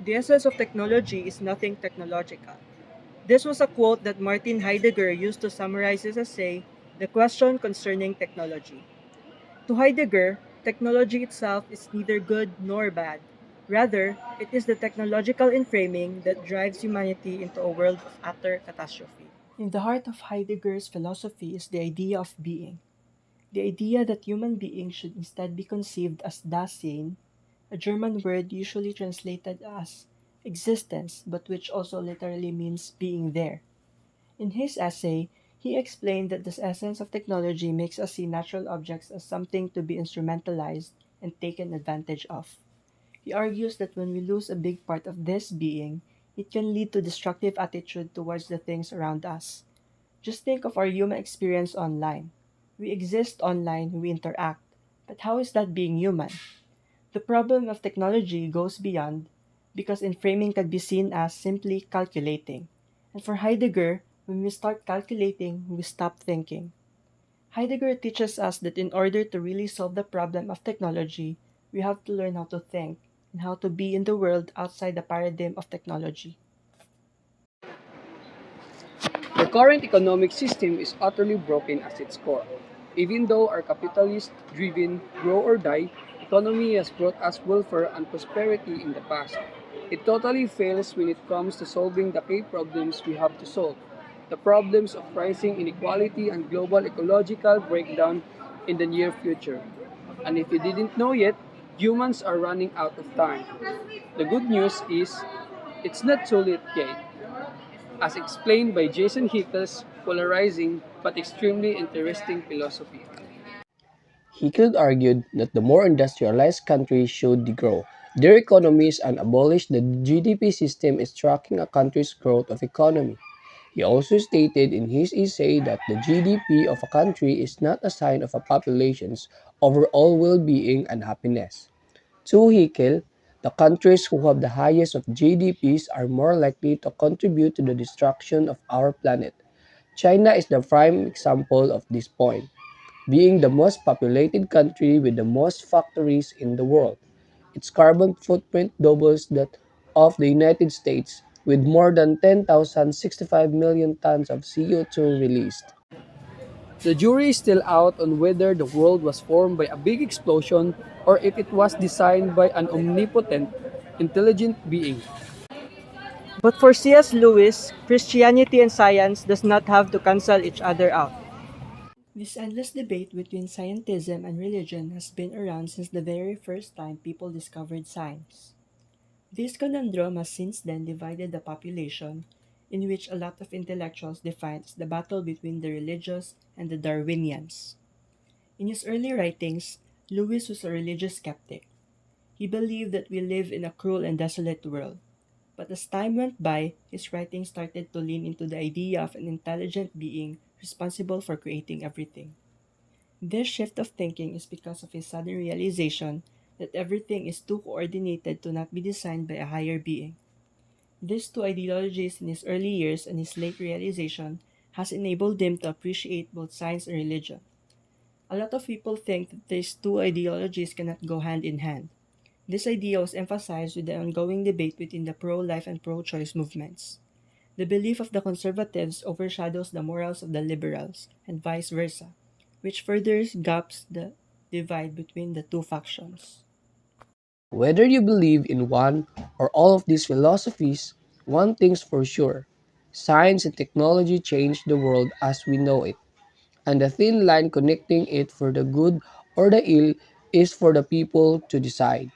The essence of technology is nothing technological. This was a quote that Martin Heidegger used to summarize his essay, The Question Concerning Technology. To Heidegger, technology itself is neither good nor bad. Rather, it is the technological inframing that drives humanity into a world of utter catastrophe. In the heart of Heidegger's philosophy is the idea of being. The idea that human beings should instead be conceived as Dasein, a German word usually translated as existence, but which also literally means being there. In his essay, he explained that the essence of technology makes us see natural objects as something to be instrumentalized and taken advantage of. He argues that when we lose a big part of this being, it can lead to destructive attitude towards the things around us. Just think of our human experience online. We exist online, we interact, but how is that being human? The problem of technology goes beyond, because framing can be seen as simply calculating. And for Heidegger, when we start calculating, we stop thinking. Heidegger teaches us that in order to really solve the problem of technology, we have to learn how to think and how to be in the world outside the paradigm of technology. The current economic system is utterly broken at its core. Even though our capitalist driven grow or die economy has brought us welfare and prosperity in the past, it totally fails when it comes to solving the key problems we have to solve. The problems of rising inequality and global ecological breakdown in the near future. And if you didn't know yet, humans are running out of time. The good news is, it's not too late yet, as explained by Jason Hickel's polarizing but extremely interesting philosophy. Hickel argued that the more industrialized countries should grow their economies and abolish the GDP system is tracking a country's growth of economy. He also stated in his essay that the GDP of a country is not a sign of a population's overall well-being and happiness. To Hickel, the countries who have the highest of GDPs are more likely to contribute to the destruction of our planet. China is the prime example of this point, being the most populated country with the most factories in the world. Its carbon footprint doubles that of the United States, with more than 10,065 million tons of CO2 released. The jury is still out on whether the world was formed by a big explosion or if it was designed by an omnipotent, intelligent being. But for C.S. Lewis, Christianity and science does not have to cancel each other out. This endless debate between scientism and religion has been around since the very first time people discovered science. This conundrum has since then divided the population, in which a lot of intellectuals define as the battle between the religious and the Darwinians. In his early writings, Lewis was a religious skeptic. He believed that we live in a cruel and desolate world. But as time went by, his writings started to lean into the idea of an intelligent being responsible for creating everything. This shift of thinking is because of his sudden realization that everything is too coordinated to not be designed by a higher being. These two ideologies in his early years and his late realization has enabled him to appreciate both science and religion. A lot of people think that these two ideologies cannot go hand in hand. This idea was emphasized with the ongoing debate within the pro-life and pro-choice movements. The belief of the conservatives overshadows the morals of the liberals, and vice versa, which further gaps the divide between the two factions. Whether you believe in one or all of these philosophies, one thing's for sure: science and technology change the world as we know it, and the thin line connecting it for the good or the ill is for the people to decide.